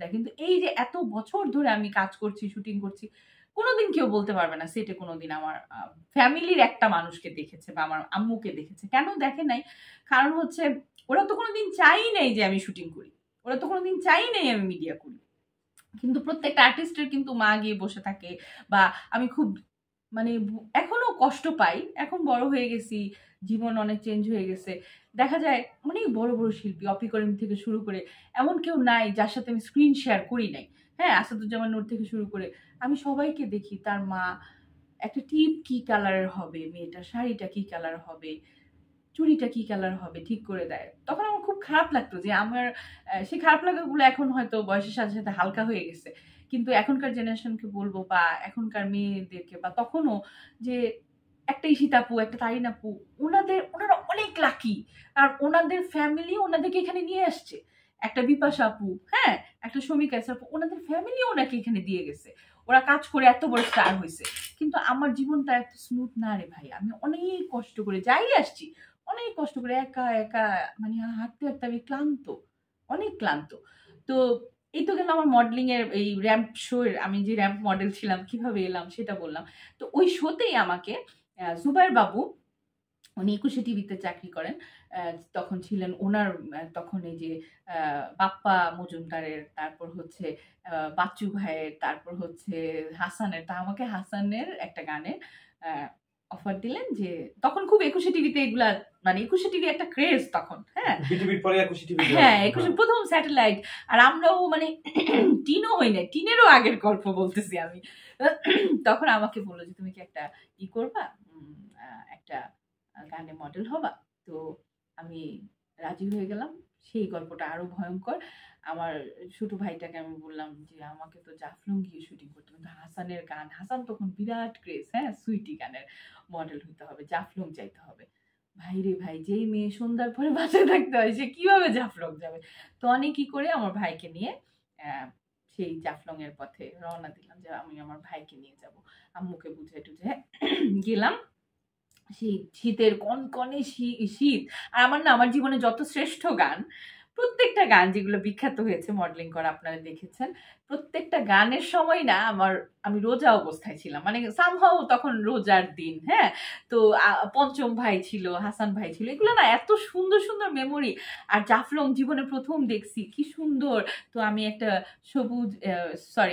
দেয়, কিন্তু এই যে এত বছর ধরে আমি কাজ করছি, শুটিং করছি, কোনোদিন কেউ বলতে পারবে না সেটে কোনোদিন আমার ফ্যামিলির একটা মানুষকে দেখেছে বা আমার আম্মুকে দেখেছে। কেন দেখে নাই? কারণ হচ্ছে ওরা তো কোনোদিন চাই নাই যে আমি শুটিং করি, ওরা তো কোনোদিন চাই নাই আমি মিডিয়া করি। কিন্তু প্রত্যেকটা আর্টিস্টের কিন্তু মা গিয়ে বসে থাকে, বা আমি খুব মানে এখনো কষ্ট পাই। এখন বড় হয়ে গেছি, জীবন অনেক চেঞ্জ হয়ে গেছে। দেখা যায় অনেক বড় বড় শিল্পী, অপি করিম থেকে শুরু করে এমন কেউ নাই যার সাথে আমি স্ক্রিন শেয়ার করি নাই। হ্যাঁ, আসাদুজ্জামান নূর থেকে শুরু করে আমি সবাইকে দেখি তার মা একটা টিপ কি কালারের হবে, মেয়েটার শাড়িটা কি কালার হবে, চুড়িটা কি কালার হবে ঠিক করে দেয়। তখন আমার খুব খারাপ লাগতো যে আমার সেই খারাপ লাগাগুলো এখন হয়তো বয়সের সাথে সাথে হালকা হয়ে গেছে, কিন্তু এখনকার জেনারেশনকে বলবো বা এখনকার মেয়েদেরকে বা তখনও যে একটা ঈশিতা আপু, একটা তারিন আপু, ওনারা অনেক লাকি। আর ওনাদের ফ্যামিলি ওনাদেরকে এখানে নিয়ে আসছে। একটা বিপাশা আপু, হ্যাঁ, একটা শমিকা আপু, ওনাদের ফ্যামিলি ওনাকে এখানে দিয়ে গেছে। ওরা কাজ করে এত বড় স্টার হয়েছে। কিন্তু আমার জীবনটা এত স্মুথ না রে ভাই। আমি অনেক কষ্ট করে যাই আসছি, অনেক কষ্ট করে একা একা, মানে হাঁটতে হাঁটতে আমি ক্লান্ত, অনেক ক্লান্ত। তো এই তো গেল আমার মডেলিং এর এই র্যাম্প শো এর, আমি যে র্যাম্প মডেল ছিলাম কিভাবে এলাম সেটা বললাম। তো ওই শোতেই আমাকে জুবাইর বাবু, উনি ২১শে টিভিতে চাকরি করেন, তখন ছিলেন ওনার তখন এই যে বাপ্পা মজুমদারের, তারপর হচ্ছে বাচ্চু ভাইয়ের, তারপর হচ্ছে হাসানের। তা আমাকে হাসানের একটা গানের অফার দিলেন যে তখন খুব ২১শে টিভিতে এগুলা, মানে ২১শে টিভি একটা ক্রেজ তখন। হ্যাঁ, বিটিভির পরে ২১শে টিভি, হ্যাঁ ২১শে প্রথম স্যাটেলাইট। আর আমরাও মানে টিনও হই না, টিনেরও আগের গল্প বলতেছি আমি। তখন আমাকে বললো যে তুমি কি একটা ই করবা, একটা গানে মডেল হবা। তো আমি রাজি হয়ে গেলাম। সেই গল্পটা আরো ভয়ঙ্কর। আমার ছোট ভাইটাকে আমি বললাম যে আমাকে তো জাফলং গিয়ে শুটিং করতে হবে, কিন্তু হাসানের গান, হাসান তখন বিরাট ক্রেজ, হ্যাঁ, সুইটি গানের মডেল হইতে হবে, জাফলং যাইতে হবে। ভাই রে ভাই, যেই মেয়ে সন্ধ্যার পরে বাসায় থাকতে হয় সে কিভাবে জাফলং যাবে? তো অনেক কি করে আমার ভাইকে নিয়ে সেই জাফলং এর পথে রওনা দিলাম যে আমি আমার ভাইকে নিয়ে যাব। আম্মুকে বুঝে টুঝে গেলাম। শীতের কনকনে শীত। আর আমার না, আমার জীবনে যত শ্রেষ্ঠ গান, প্রত্যেকটা গান যেগুলো বিখ্যাত হয়েছে মডেলিং করা আপনারা দেখেছেন, প্রত্যেকটা গানের সময় না আমি রোজা অবস্থায় ছিলাম, মানে সামহাও তখন রোজার দিন। হ্যাঁ, তো পঞ্চম ভাই ছিল, হাসান ভাই ছিল, এগুলো না এত সুন্দর সুন্দর মেমোরি। আর জাফলং জীবনে প্রথম দেখছি, কি সুন্দর। তো আমি একটা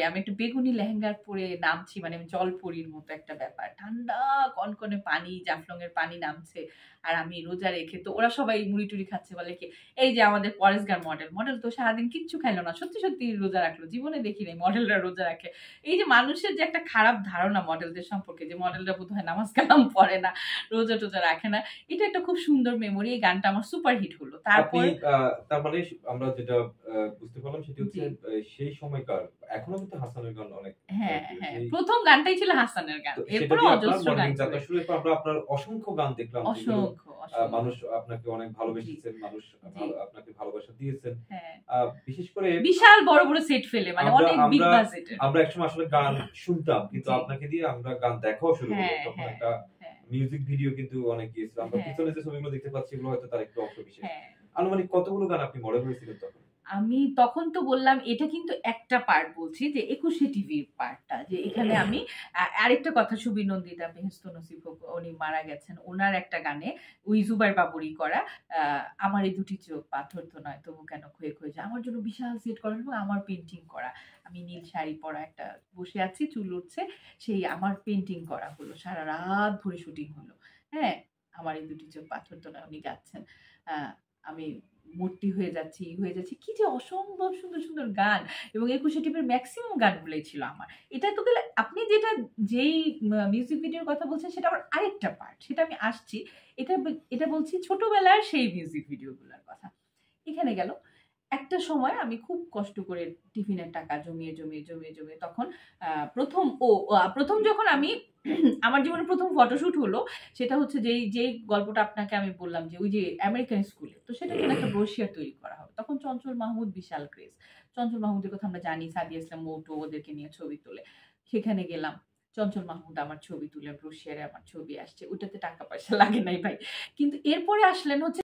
আমি একটা বেগুনি লেহেঙ্গার পরে নামছি, মানে জলপরীর মতো একটা ব্যাপার, ঠান্ডা কনকনে পানি, জাফলং এর পানি নামছে, আর আমি রোজা রেখে। তো ওরা সবাই মুড়ি টুড়ি খাচ্ছে, বলে কি এই যে আমাদের পরেশগার মডেল তো সারাদিন কিচ্ছু খাইলো না, সত্যি সত্যি রোজা রাখলো, জীবনে দেখি নাই মডেলরা রোজা রাখে। এই যে মানুষের যে একটা খারাপ ধারণা মডেলদের সম্পর্কে, যে মডেলরা বোধ হয় নামাজ কালাম পড়ে না, রোজা টোজা রাখে না, এটা একটা খুব সুন্দর মেমোরি। এই গানটা আমার সুপার হিট হলো। তারপর তার মানে আমরা যেটা বুঝতে পারলাম সেটা হচ্ছে সেই সময়কার, এখনো কিন্তু হাসানের গান অনেক, হ্যাঁ হ্যাঁ, প্রথম গানটাই ছিল হাসানের গান, এরপর অজস্র গান। আমরা আপনার অসংখ্য গান দেখলাম, অসংখ্য মানুষ আপনাকে অনেক ভালোবেসেছেন, মানুষ আপনাকে ভালোবাসা দিয়েছেন। হ্যাঁ, বিশেষ করে বিশাল বড় বড় সেট ফেলে, মানে অনেক বিগ বাজেটের। আমরা একসময় আসলে গান শুনতাম, কিন্তু আপনাকে দিয়ে আমরা গান দেখাও শুরু করলাম। তখন একটা মিউজিক ভিডিও কিন্তু অনেক গিয়েছিল, আমরা পিছনে যে ছবিগুলো দেখতে পাচ্ছি এগুলো হয়তো তার একটু অংশ বিশেষ। আনুমানিক কতগুলো গান আপনি মডেল হয়েছিলেন তখন? আমি তখন তো বললাম এটা কিন্তু একটা পার্ট বলছি, যে ২১শে টিভির পার্টটা, যে এখানে আমি আরেকটা কথা, সুবীর নন্দিতা বেহেশত নসিব হোক, উনি মারা গেছেন, ওনার একটা গানে ওই জুবাইর বাবুরই করা আমার এই দুটি চোখ পাথর তো নয় তবু কেন ক্ষয়ে ক্ষয়ে যায়, আমার জন্য বিশাল সেট করা এবং আমার পেন্টিং করা। আমি নীল শাড়ি পরা একটা বসে আছি, চুল উঠছে, সেই আমার পেন্টিং করা হলো, সারা রাত ভরে শুটিং হলো। হ্যাঁ, আমার এই দুটি চোখ পাথর তো নয়, উনি গাচ্ছেন, আমি মূর্তি হয়ে যাচ্ছি, কি যে অসম্ভব সুন্দর সুন্দর গান। এবং ২১শে টিভির ম্যাক্সিমাম গানগুলোই ছিল আমার। এটা তো গেলে আপনি যেই মিউজিক ভিডিওর কথা বলছেন সেটা আমার আরেকটা পার্ট, সেটা আমি আসছি। এটা বলছি ছোটবেলার সেই মিউজিক ভিডিওগুলোর কথা। এখানে গেল একটা সময় আমি খুব কষ্ট করে টিফিনের টাকা জমিয়ে জমিয়ে জমিয়ে জমিয়ে তখন প্রথম যখন আমি আমার জীবনে প্রথম ফটোশুট হলো, সেটা হচ্ছে যেই গল্পটা আপনাকে আমি বললাম, যে ওই যে আমেরিকান স্কুলে, তো সেটা জন্য একটা ব্রোশিয়ার তৈরি করা হবে। তখন চঞ্চল মাহমুদ বিশাল ক্রেজ, চঞ্চল মাহমুদের কথা আমরা জানি, সাদিয়া ইসলাম মৌটো ওদেরকে নিয়ে ছবি তোলে। সেখানে গেলাম, চঞ্চল মাহমুদ আমার ছবি তুলে, ব্রোশিয়ারে আমার ছবি আসছে, ওটাতে টাকা পয়সা লাগে নাই ভাই। কিন্তু এরপরে আসলেন হচ্ছে